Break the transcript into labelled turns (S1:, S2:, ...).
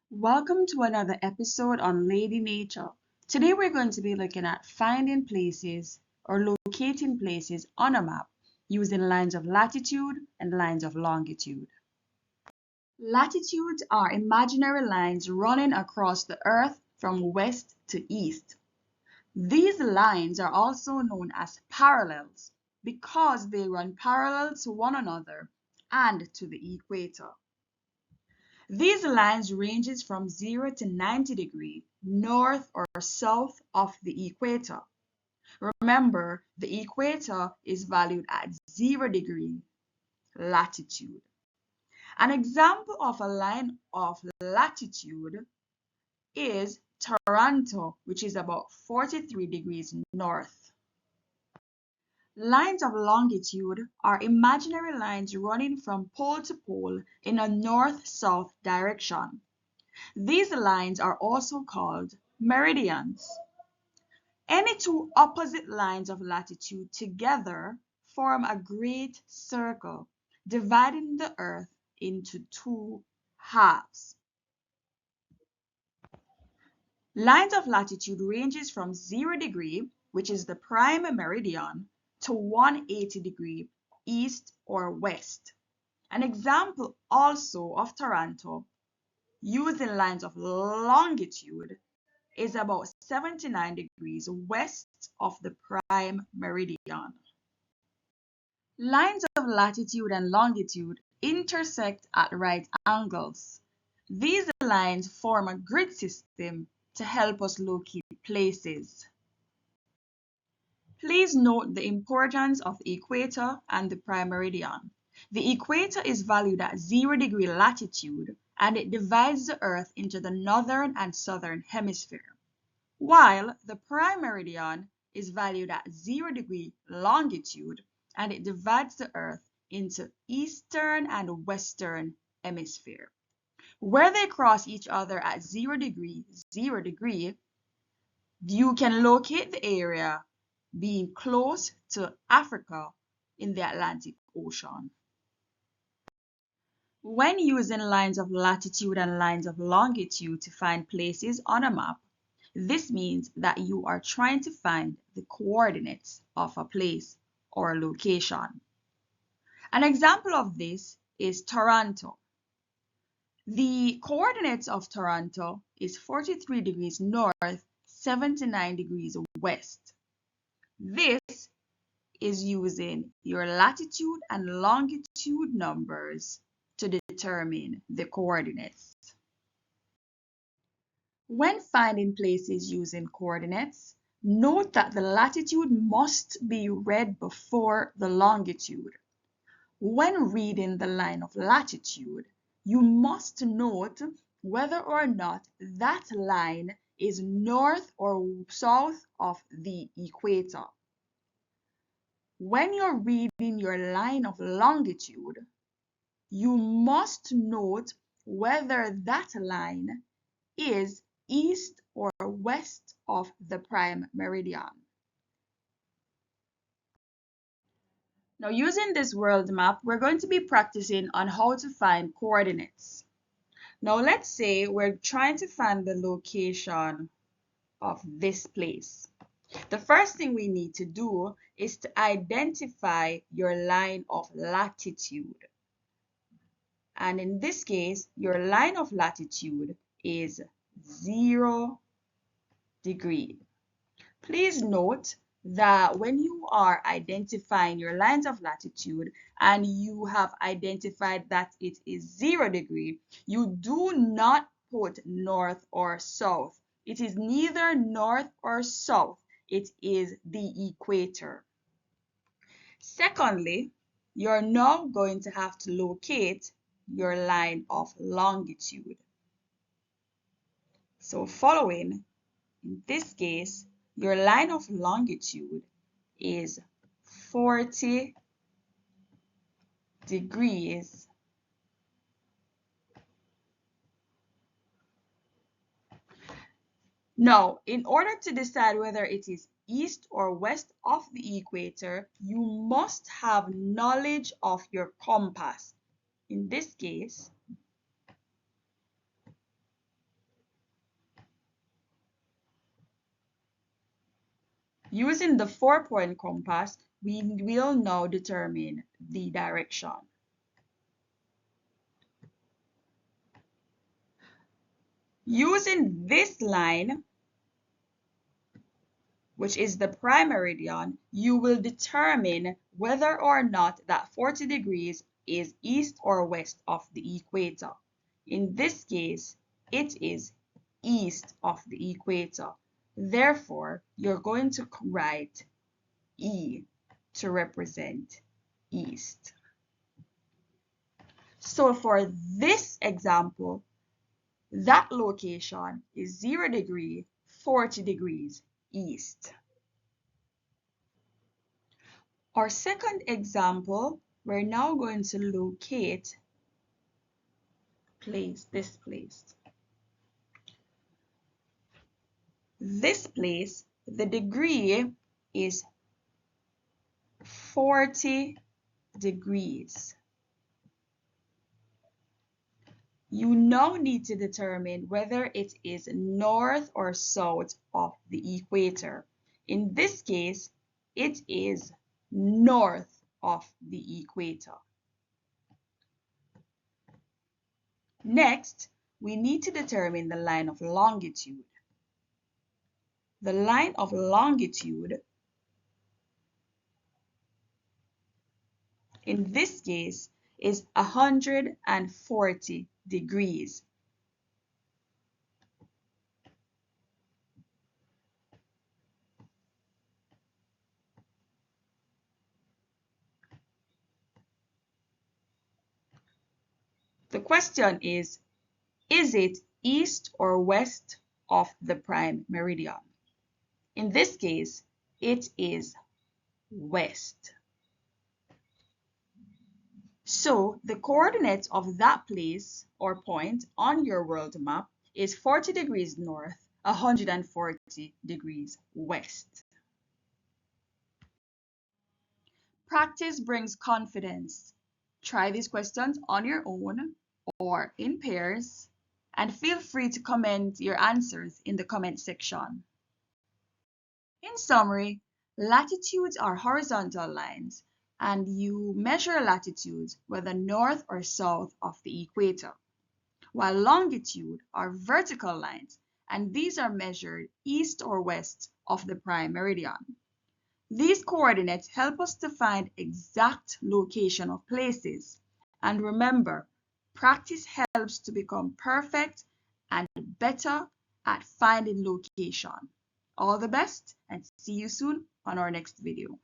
S1: Welcome to another episode on Lady Nature. Today we're going to be looking at finding places or locating places on a map using lines of latitude and lines of longitude. Latitudes are imaginary lines running across the Earth from west to east. These lines are also known as parallels because they run parallel to one another and to the equator. These lines ranges from 0 to 90 degrees north or south of the equator. Remember, the equator is valued at 0 degree latitude. An example of a line of latitude is Toronto, which is about 43 degrees north. Lines of longitude are imaginary lines running from pole to pole in a north-south direction. These lines are also called meridians. Any two opposite lines of latitude together form a great circle, dividing the Earth into two halves. Lines of latitude ranges from 0 degree, which is the prime meridian, to 180 degree east or west. An example also of Toronto using lines of longitude is about 79 degrees west of the prime meridian. Lines of latitude and longitude intersect at right angles. These lines form a grid system to help us locate places. Please note the importance of the equator and the prime meridian. The equator is valued at 0 degree latitude and it divides the Earth into the northern and southern hemisphere, while the prime meridian is valued at 0 degree longitude and it divides the Earth into eastern and western hemisphere. Where they cross each other at 0 degree, you can locate the area being close to Africa in the Atlantic Ocean. When using lines of latitude and lines of longitude to find places on a map, this means that you are trying to find the coordinates of a place or a location. An example of this is Toronto. The coordinates of Toronto is 43 degrees north, 79 degrees west. This is using your latitude and longitude numbers to determine the coordinates. When finding places using coordinates, note that the latitude must be read before the longitude. When reading the line of latitude, you must note whether or not that line is north or south of the equator. When you're reading your line of longitude, you must note whether that line is east or west of the prime meridian. Now, using this world map, we're going to be practicing on how to find coordinates. Now, let's say we're trying to find the location of this place. The first thing we need to do is to identify your line of latitude. And in this case, your line of latitude is 0 degree. Please note that when you are identifying your lines of latitude and you have identified that it is 0 degree, you do not put north or south. It is neither north or south. It is the equator. Secondly, you're now going to have to locate your line of longitude. So following, in this case, your line of longitude is 40 degrees. Now, in order to decide whether it is east or west of the equator, you must have knowledge of your compass. In this case, Using the 4-point compass, we will now determine the direction. Using this line, which is the prime meridian, you will determine whether or not that 40 degrees is east or west of the equator. In this case, it is east of the equator. Therefore, you're going to write E to represent east. So for this example, that location is 0 degree, 40 degrees east. Our second example, we're now going to locate this place. This place, the degree is 40 degrees. You now need to determine whether it is north or south of the equator. In this case, it is north of the equator. Next, we need to determine the line of longitude. The line of longitude, in this case, is 140 degrees. The question is it east or west of the prime meridian? In this case, it is west. So the coordinates of that place or point on your world map is 40 degrees north, 140 degrees west. Practice brings confidence. Try these questions on your own or in pairs, and feel free to comment your answers in the comment section. In summary, latitudes are horizontal lines, and you measure latitudes whether north or south of the equator, while longitude are vertical lines, and these are measured east or west of the prime meridian. These coordinates help us to find exact location of places, and remember, practice helps to become perfect and better at finding location. All the best, and see you soon on our next video.